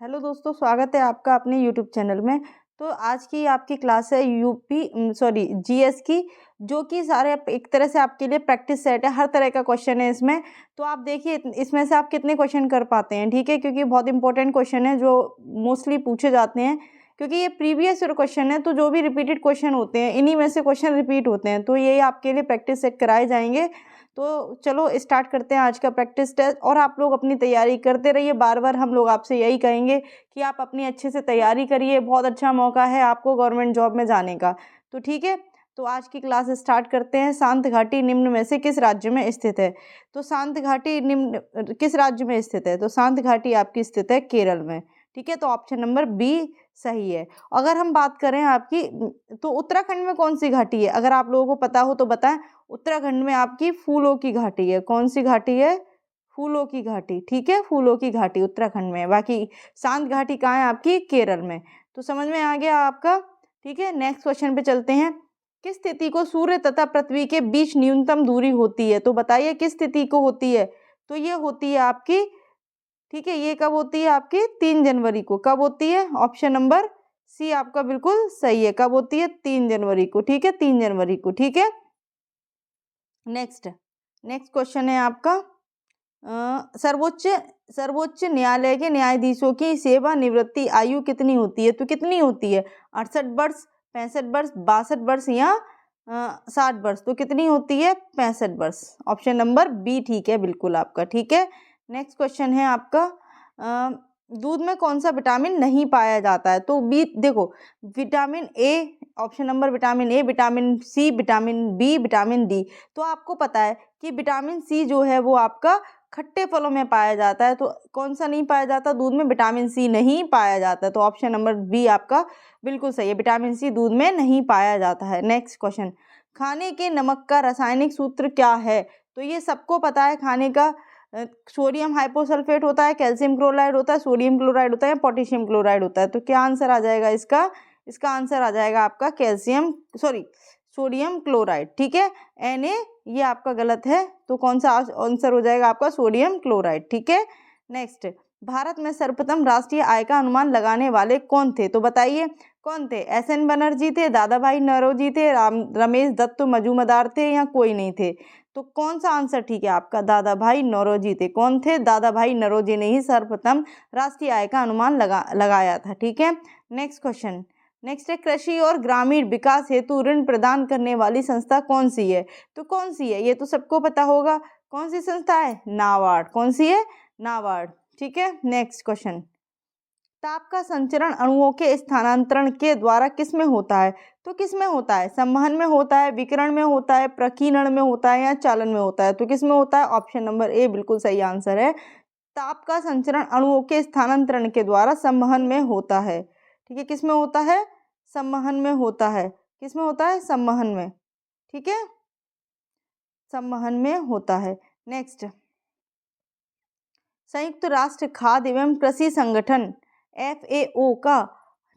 Hello दोस्तों, स्वागत है आपका अपने यूट्यूब चैनल में। तो आज की आपकी क्लास है जीएस की, जो कि सारे एक तरह से आपके लिए प्रैक्टिस सेट है। हर तरह का क्वेश्चन है इसमें। तो आप देखिए इसमें से आप कितने क्वेश्चन कर पाते हैं, ठीक है, क्योंकि बहुत इंपॉर्टेंट क्वेश्चन है जो मोस्टली पूछे जाते हैं। क्योंकि ये प्रीवियस ईयर क्वेश्चन है, तो जो भी रिपीटेड क्वेश्चन होते हैं इन्हीं में से क्वेश्चन रिपीट होते हैं, तो ये आपके लिए प्रैक्टिस सेट कराए जाएंगे। तो चलो स्टार्ट करते हैं आज का प्रैक्टिस टेस्ट। और आप लोग अपनी तैयारी करते रहिए, बार बार हम लोग आपसे यही कहेंगे कि आप अपनी अच्छे से तैयारी करिए। बहुत अच्छा मौका है आपको गवर्नमेंट जॉब में जाने का। तो ठीक है, तो आज की क्लास स्टार्ट करते हैं। शांत घाटी निम्न में से किस राज्य में स्थित है? तो शांत घाटी निम्न किस राज्य में स्थित है? तो शांत घाटी आपकी स्थित है केरल में, ठीक है। तो ऑप्शन नंबर बी सही है। अगर हम बात करें आपकी, तो उत्तराखंड में कौन सी घाटी है? अगर आप लोगों को पता हो तो बताएं। उत्तराखंड में आपकी फूलों की घाटी है। कौन सी घाटी है? फूलों की घाटी, ठीक है, फूलों की घाटी उत्तराखंड में है। बाकी शांत घाटी कहाँ है? आपकी केरल में। तो समझ में आ गया आपका, ठीक है। नेक्स्ट क्वेश्चन पे चलते हैं। किस स्थिति को सूर्य तथा पृथ्वी के बीच न्यूनतम दूरी होती है? तो बताइए किस स्थिति को होती है? तो ये होती है आपकी, ठीक है, ये कब होती है आपकी? 3 जनवरी को। कब होती है? ऑप्शन नंबर सी आपका बिल्कुल सही है। कब होती है? 3 जनवरी को, ठीक है, 3 जनवरी को, ठीक है। नेक्स्ट क्वेश्चन है आपका, सर्वोच्च सर्वोच्च न्यायालय के न्यायाधीशों की सेवानिवृत्ति आयु कितनी होती है? तो कितनी होती है? 68 वर्ष, 65 वर्ष, 62 वर्ष या 60 वर्ष? तो कितनी होती है? 65 वर्ष। ऑप्शन नंबर बी ठीक है बिल्कुल आपका, ठीक है। नेक्स्ट क्वेश्चन है आपका, दूध में कौन सा विटामिन नहीं पाया जाता है? तो बी देखो, vitamin A, option number vitamin A, vitamin C, vitamin B, vitamin D. तो आपको पता है कि विटामिन सी जो है वो आपका खट्टे फलों में पाया जाता है। तो कौन सा नहीं पाया जाता दूध में? विटामिन सी नहीं पाया जाता। तो ऑप्शन नंबर बी आपका बिल्कुल सही है, विटामिन सी दूध में नहीं पाया जाता है। नेक्स्ट क्वेश्चन, खाने के नमक का रासायनिक सूत्र क्या है? तो ये सबको पता है। खाने का सोडियम हाइपोसल्फेट होता है, कैल्शियम क्लोराइड होता है, सोडियम क्लोराइड होता है या पोटेशियम क्लोराइड होता है? तो क्या आंसर आ जाएगा इसका आंसर आ जाएगा आपका सोडियम क्लोराइड, ठीक है। Na ये आपका गलत है, तो कौन सा आंसर हो जाएगा आपका? सोडियम क्लोराइड, ठीक है। नेक्स्ट, भारत में सर्वप्रथम राष्ट्रीय आय का अनुमान लगाने वाले कौन थे? तो बताइए कौन थे? SN बनर्जी थे, दादा भाई नौरोजी थे, रमेश दत्त मजूमदार थे या कोई नहीं थे? तो कौन सा आंसर ठीक है आपका? दादा भाई नौरोजी थे। कौन थे? दादा भाई नौरोजी ने ही सर्वप्रथम राष्ट्रीय आय का अनुमान लगाया था, ठीक है। नेक्स्ट है, कृषि और ग्रामीण विकास हेतु ऋण प्रदान करने वाली संस्था कौन सी है? तो कौन सी है? ये तो सबको पता होगा। कौन सी संस्था है? नाबार्ड। कौन सी है? नाबार्ड, ठीक है। नेक्स्ट क्वेश्चन, ताप का संचरण अणुओं के स्थानांतरण के द्वारा किस में होता है? तो किस में होता है? संवहन में होता है, विकिरण में होता है, प्रकीर्णन में होता है या चालन में होता है? तो किस में होता है? ऑप्शन नंबर ए बिल्कुल सही आंसर है। ताप का संचरण अणुओं के स्थानांतरण के द्वारा संवहन में होता है, ठीक है। किस में होता है? संवहन में होता है। किस में होता है? संवहन में, ठीक है, संवहन में होता है। नेक्स्ट, संयुक्त राष्ट्र खाद्य एवं कृषि संगठन FAO का,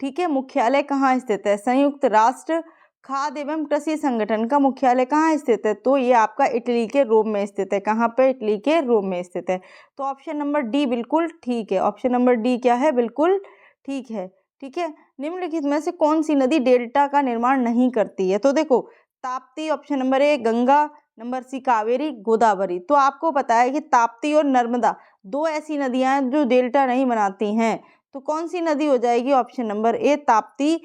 ठीक है, मुख्यालय कहाँ स्थित है? संयुक्त राष्ट्र खाद्य एवं कृषि संगठन का मुख्यालय कहाँ स्थित है? तो ये आपका इटली के रोम में स्थित है। कहाँ पे? इटली के रोम में स्थित है। तो ऑप्शन नंबर डी बिल्कुल ठीक है। ऑप्शन नंबर डी क्या है? बिल्कुल ठीक है, ठीक है। निम्नलिखित में से कौन सी नदी डेल्टा का निर्माण नहीं करती है? तो देखो, Tapti option number A, Ganga number C, Kaveri, Godavari. तो आपको पता है कि ताप्ती और नर्मदा दो ऐसी नदियां हैं जो डेल्टा नहीं बनाती हैं। तो कौन सी नदी हो जाएगी? ऑप्शन नंबर ए, ताप्ती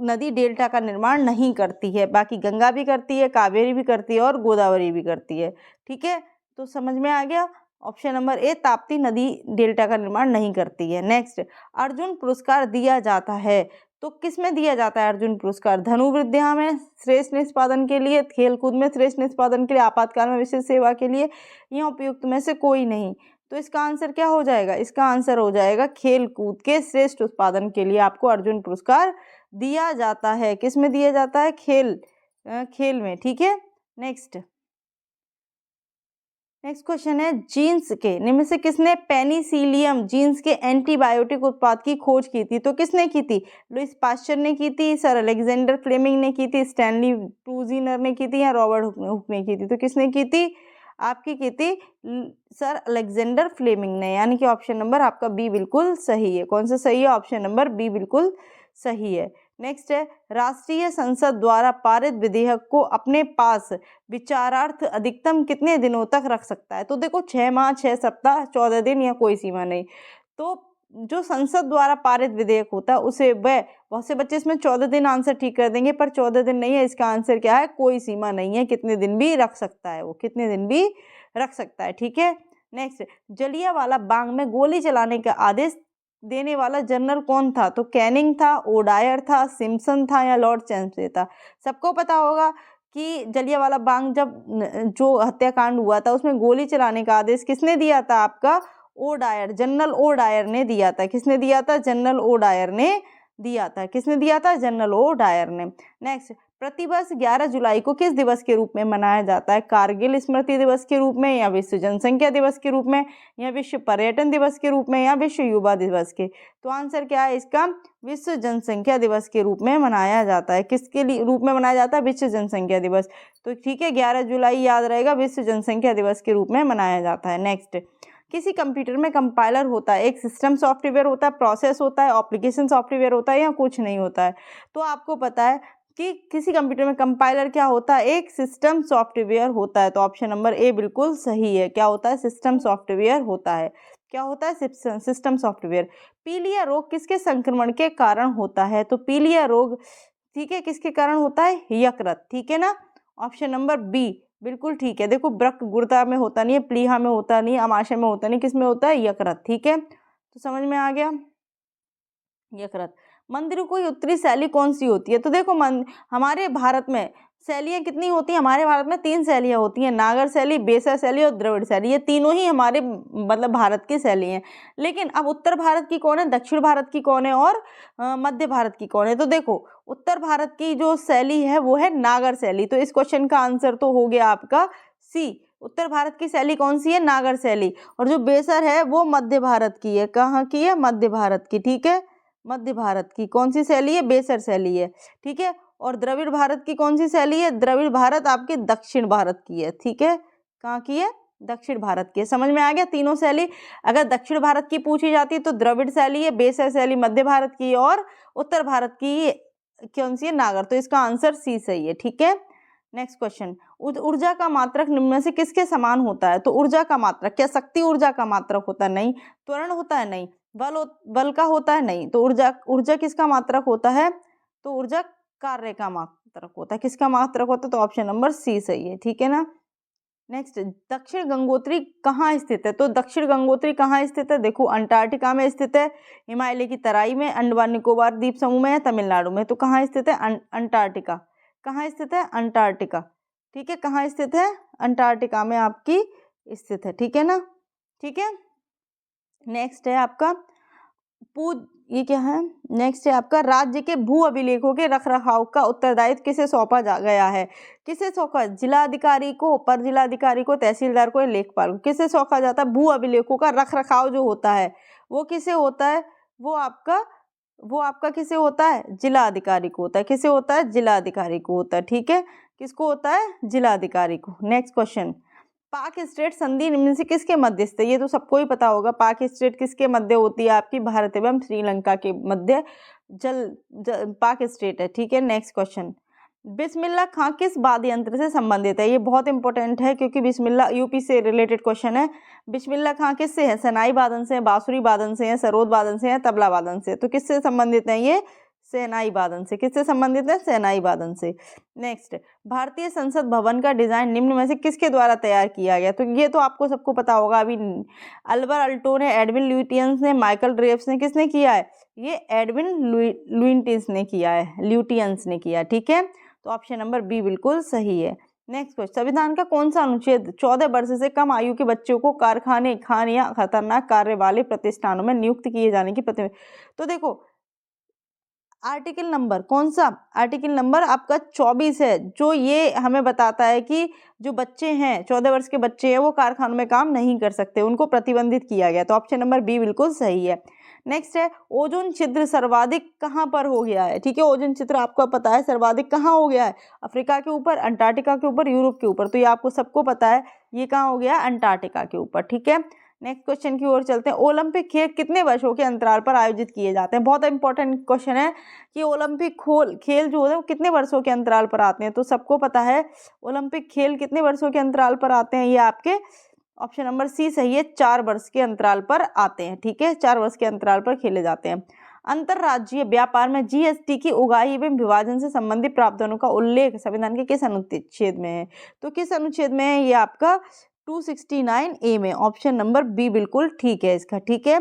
नदी डेल्टा का निर्माण नहीं करती है। बाकी गंगा भी करती है, कावेरी भी करती है और गोदावरी भी करती है, ठीक है। तो समझ में आ गया, ऑप्शन नंबर ए, ताप्ती नदी डेल्टा का निर्माण नहीं करती है। नेक्स्ट, अर्जुन पुरस्कार दिया जाता है, तो किस में दिया जाता है अर्जुन पुरस्कार? धनुर्विद्या में श्रेष्ठ निष्पादन के लिए, खेलकूद में श्रेष्ठ निष्पादन के लिए, आपातकाल में विशेष सेवा के लिए, या उपयुक्त में से कोई नहीं? तो इसका आंसर क्या हो जाएगा? इसका आंसर हो जाएगा खेल कूद के श्रेष्ठ उत्पादन के लिए आपको अर्जुन पुरस्कार दिया जाता है। किस में दिया जाता है? खेल में, ठीक है। नेक्स्ट क्वेश्चन है, जीन्स के निम्न से किसने पेनिसिलियम जीन्स के एंटीबायोटिक उत्पाद की खोज की थी? तो किसने की थी? लुइस पास्चर ने की थी, सर अलेक्जेंडर फ्लेमिंग ने की थी, स्टैनली टूजीनर ने की थी या रॉबर्ट हुक ने की थी? तो किसने की थी? आपकी की थी सर अलेक्जेंडर फ्लेमिंग ने, यानी कि ऑप्शन नंबर आपका बी बिल्कुल सही है। कौन सा सही है? ऑप्शन नंबर बी बिल्कुल सही है। नेक्स्ट है, राष्ट्रीय संसद द्वारा पारित विधेयक को अपने पास विचारार्थ अधिकतम कितने दिनों तक रख सकता है? तो देखो 6 माह, 6 सप्ताह, 14 दिन या कोई सीमा नहीं। तो जो संसद द्वारा पारित विधेयक होता है उसे वह, बहुत से बच्चे इसमें 14 दिन आंसर ठीक कर देंगे, पर 14 दिन नहीं है, इसका आंसर क्या है? कोई सीमा नहीं है, कितने दिन भी रख सकता है वो, कितने दिन भी रख सकता है। ठीक है। नेक्स्ट, जलियांवाला बाग में गोली चलाने का आदेश देने वाला जनरल कौन था? तो कैनिंग था, ओडायर था, सिम्पसन था या लॉर्ड चैंसलर था? सबको पता होगा कि जलियांवाला बाग जब जो हत्याकांड हुआ था उसमें गोली चलाने का आदेश किसने दिया था? आपका ओडायर, जनरल ओडायर ने दिया था। किसने दिया था? जनरल ओडायर ने दिया था। किसने दिया था? जनरल ओडायर ने। नेक्स्ट, प्रतिवर्ष 11 जुलाई को किस दिवस के रूप में मनाया जाता है? कारगिल स्मृति दिवस के रूप में, या विश्व जनसंख्या दिवस के रूप में, या विश्व पर्यटन दिवस के रूप में, या विश्व युवा दिवस के? तो आंसर क्या है इसका? विश्व जनसंख्या दिवस के रूप में मनाया जाता है। किसके लिए रूप में मनाया जाता है? विश्व जनसंख्या दिवस। तो ठीक है, 11 जुलाई याद रहेगा, विश्व जनसंख्या दिवस के रूप में मनाया जाता है। नेक्स्ट, किसी कंप्यूटर में कंपाइलर होता है, एक सिस्टम सॉफ्टवेयर होता है, प्रोसेस होता है, एप्लीकेशन सॉफ्टवेयर होता है, या कुछ नहीं होता है? तो आपको पता है कि किसी कंप्यूटर में कंपाइलर क्या होता है? एक सिस्टम सॉफ्टवेयर होता है। तो ऑप्शन नंबर ए बिल्कुल सही है। क्या होता है? सिस्टम सॉफ्टवेयर होता है। क्या होता है? System software. पीलिया रोग किसके संक्रमण के कारण होता है? तो पीलिया रोग, ठीक है, किसके कारण होता है? यकृत। ठीक है ना, ऑप्शन नंबर बी बिल्कुल ठीक है। देखो ब्रक गुर्दा में होता नहीं है, प्लीहा में होता नहीं, अमाशय में होता नहीं, किस में होता है? यकृत। ठीक है, तो समझ में आ गया, यकृत। मंदिरों की उत्तरी शैली कौन सी होती है? तो देखो हमारे भारत में शैलियाँ कितनी होती हैं? हमारे भारत में 3 शैलियाँ होती हैं, नागर शैली, बेसर शैली और द्रविड़ शैली। ये तीनों ही हमारे मतलब भारत की शैली हैं। लेकिन अब उत्तर भारत की कौन है, दक्षिण भारत की कौन है, और मध्य भारत की कौन है? तो देखो उत्तर भारत की जो शैली है वो है नागर शैली। तो इस क्वेश्चन का आंसर तो हो गया आपका सी। उत्तर भारत की शैली कौन सी है? नागर शैली। और जो बेसर है वो मध्य भारत की है। कहाँ की है? मध्य भारत की। ठीक है, मध्य भारत की कौन सी शैली है? बेसर शैली है। ठीक है, और द्रविड़ भारत की कौन सी शैली है? द्रविड़ भारत आपके दक्षिण भारत की है। ठीक है, कहाँ की है? दक्षिण भारत की है। समझ में आ गया तीनों शैली। अगर दक्षिण भारत की पूछी जाती है तो द्रविड़ शैली है, बेसर शैली मध्य भारत की, और उत्तर भारत की कौन सी है? नागर। तो इसका आंसर सी सही है। ठीक है, नेक्स्ट क्वेश्चन, ऊर्जा का मात्रक निम्न में से किसके समान होता है? तो ऊर्जा का मात्रक, क्या शक्ति ऊर्जा का मात्रक होता है? नहीं। त्वरण होता है? नहीं। बल का होता है? नहीं। तो ऊर्जा किसका मात्रक होता है? तो ऊर्जा कार्य का मात्रक होता है। किसका मात्रक होता है? तो ऑप्शन नंबर सी सही है। ठीक है ना। नेक्स्ट, दक्षिण गंगोत्री कहाँ स्थित है? तो दक्षिण गंगोत्री कहाँ स्थित है? देखो अंटार्कटिका में स्थित है, हिमालय की तराई में, अंडमान निकोबार द्वीप समूह में, या तमिलनाडु में? तो कहाँ स्थित है? अंटार्कटिका। कहाँ स्थित है? अंटार्कटिका। ठीक है, कहाँ स्थित है? अंटार्कटिका में आपकी स्थित है। ठीक है ना। ठीक है, नेक्स्ट है आपका ये क्या है? नेक्स्ट है आपका, राज्य के भू अभिलेखों के रखरखाव का उत्तरदायित्व किसे सौंपा गया है? किसे सौंपा? जिलाधिकारी को, उपर जिलाधिकारी को, तहसीलदार को, या लेखपाल को? किसे सौंपा जाता है? भू अभिलेखों का रखरखाव जो होता है वो किसे होता है? वो आपका किसे होता है? जिलाधिकारी को होता है। किसे होता है? जिलाधिकारी को होता है। ठीक है, किसको होता है? जिलाधिकारी को। नेक्स्ट क्वेश्चन, पाक स्टेट संधि निम्न से किसके मध्य स्थित है? ये तो सबको ही पता होगा। पाक स्टेट किसके मध्य होती है? आपकी भारत एवं श्रीलंका के मध्य पाक स्टेट है। ठीक है, नेक्स्ट क्वेश्चन, बिस्मिल्लाह खां किस वाद्य यंत्र से संबंधित है? ये बहुत इंपॉर्टेंट है क्योंकि बिस्मिल्लाह यूपी से रिलेटेड क्वेश्चन है। बिस्मिल्लाह खां किससे है? शहनाई वादन से, बांसुरी वादन से, या सरोद वादन से, या तबला वादन से? तो किससे संबंधित है ये? शहनाई वादन से। किससे संबंधित है? शहनाई वादन से। नेक्स्ट, भारतीय संसद भवन का डिजाइन निम्न में से किसके द्वारा तैयार किया गया? तो ये तो आपको सबको पता होगा। अभी अल्बर अल्टो ने, एडविन ल्यूटियंस ने, माइकल ड्रेव्स ने, किसने किया है? ये एडविन ल्यूटियंस ने किया है। ल्यूटियंस ने किया। ठीक है, तो ऑप्शन नंबर बी बिल्कुल सही है। नेक्स्ट क्वेश्चन, संविधान का कौन सा अनुच्छेद 14 वर्ष से कम आयु के बच्चों को कारखाने, खान या खतरनाक कार्य वाले प्रतिष्ठानों में नियुक्त किए जाने की तो देखो आर्टिकल नंबर कौन सा? आर्टिकल नंबर आपका 24 है, जो ये हमें बताता है कि जो बच्चे हैं, 14 वर्ष के बच्चे हैं, वो कारखानों में काम नहीं कर सकते, उनको प्रतिबंधित किया गया। तो ऑप्शन नंबर बी बिल्कुल सही है। नेक्स्ट है ओजोन छिद्र सर्वाधिक कहाँ पर हो गया है, ठीक है। ओजोन छिद्र आपको पता है सर्वाधिक कहाँ हो गया है, अफ्रीका के ऊपर, अंटार्कटिका के ऊपर, यूरोप के ऊपर। तो ये आपको सबको पता है, ये कहाँ हो गया, अंटार्कटिका के ऊपर, ठीक है। नेक्स्ट क्वेश्चन की ओर चलते हैं। ओलंपिक खेल कितने वर्षों के अंतराल पर आयोजित किए जाते हैं? बहुत इंपॉर्टेंट क्वेश्चन है कि ओलंपिक खेल जो है वो कितने वर्षों के अंतराल पर आते हैं। तो सबको पता है ओलंपिक खेल कितने वर्षों के अंतराल पर आते हैं, ये आपके ऑप्शन नंबर सी सही है, 4 वर्ष के अंतराल पर आते हैं, ठीक है। 4 वर्ष के अंतराल पर खेले जाते हैं। अंतरराज्यीय व्यापार में जीएसटी की उगाही एवं विभाजन से संबंधित प्रावधानों का उल्लेख संविधान के किस अनुच्छेद में है? तो किस अनुच्छेद में है? ये आपका 269A में, ऑप्शन नंबर बी बिल्कुल ठीक है इसका, ठीक है।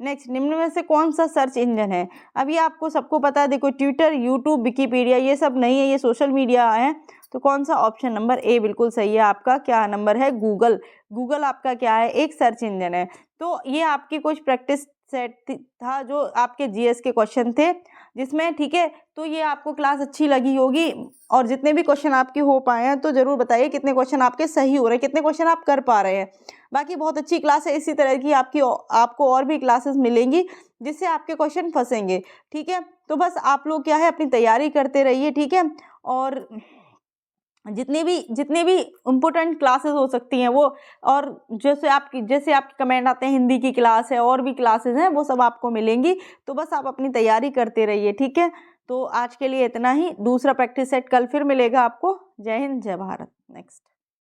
नेक्स्ट, निम्न में से कौन सा सर्च इंजन है? अब ये आपको सबको पता है, देखो ट्विटर, यूट्यूब, विकिपीडिया ये सब नहीं है, ये सोशल मीडिया है। तो कौन सा? ऑप्शन नंबर ए बिल्कुल सही है आपका। क्या नंबर है? गूगल। गूगल आपका क्या है? एक सर्च इंजन है। तो ये आपकी कुछ प्रैक्टिस सेट था जो आपके जीएस के क्वेश्चन थे जिसमें, ठीक है। तो ये आपको क्लास अच्छी लगी होगी और जितने भी क्वेश्चन आपके हो पाए हैं तो जरूर बताइए कितने क्वेश्चन आपके सही हो रहे हैं, कितने क्वेश्चन आप कर पा रहे हैं। बाकी बहुत अच्छी क्लास है, इसी तरह की आपको और भी क्लासेस मिलेंगी जिससे आपके क्वेश्चन फंसेंगे, ठीक है। तो बस आप लोग क्या है अपनी तैयारी करते रहिए, ठीक है। और जितने भी इम्पोर्टेंट क्लासेस हो सकती हैं वो, और जैसे आपके कमेंट आते हैं हिंदी की क्लास है और भी क्लासेस हैं, वो सब आपको मिलेंगी। तो बस आप अपनी तैयारी करते रहिए, ठीक है। तो आज के लिए इतना ही। दूसरा प्रैक्टिस सेट कल फिर मिलेगा आपको। जय हिंद, जय भारत। नेक्स्ट।